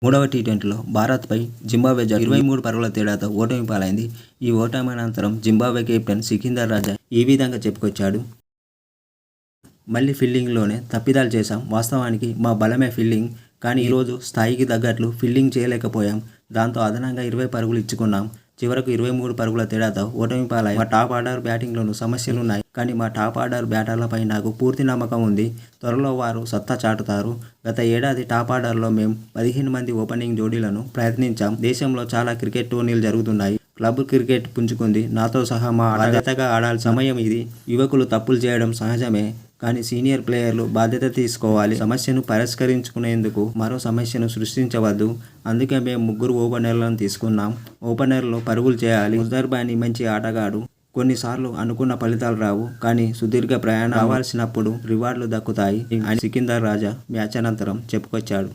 మూడవ టీ20లో భారత్పై జింబాబ్వే జట్టు 23 పరుగుల తేడాతో ఓటమి పాలైంది. ఈ ఓటమి అనంతరం జింబాబ్వే కెప్టెన్ సికిందర్ రాజా ఈ విధంగా చెప్పుకొచ్చాడు. మళ్ళీ ఫీల్డింగ్లోనే తప్పిదాలు చేశాం. వాస్తవానికి మా బలమే ఫీల్డింగ్. కానీ ఈరోజు స్థాయికి తగ్గట్లు ఫీల్డింగ్ చేయలేకపోయాం. దాంతో అదనంగా 20 పరుగులు ఇచ్చుకున్నాం. చివరకు 23 పరుగుల తేడాతో ఓటమి పాలై మా టాప్ ఆర్డర్ బ్యాటింగ్లోనూ సమస్యలున్నాయి. కానీ మా టాప్ ఆర్డర్ బ్యాటర్లపై నాకు పూర్తి నమ్మకం ఉంది. త్వరలో వారు సత్తా చాటుతారు. గత ఏడాది టాప్ ఆర్డర్లో మేం 15 మంది ఓపెనింగ్ జోడీలను ప్రయత్నించాం. దేశంలో చాలా క్రికెట్ టోర్నీలు జరుగుతున్నాయి. క్లబ్ క్రికెట్ పుంజుకుంది. నాతో సహా మా బాధ్యతగా ఆడాల్సిన సమయం ఇది. యువకులు తప్పులు చేయడం సహజమే. కానీ సీనియర్ ప్లేయర్లు బాధ్యత తీసుకోవాలి. సమస్యను పరిష్కరించుకునేందుకు మరో సమస్యను సృష్టించవద్దు. అందుకే మేము 3 ఓపెనర్లను తీసుకున్నాం. ఓపెనర్లు పరుగులు చేయాలి. ముజర్బానీ మంచి ఆటగాడు. కొన్నిసార్లు అనుకున్న ఫలితాలు రావు. కానీ సుదీర్ఘ ప్రయాణం రావాల్సినప్పుడు రివార్డులు దక్కుతాయి అని సికిందర్ రాజా మ్యాచ్ అనంతరం చెప్పుకొచ్చాడు.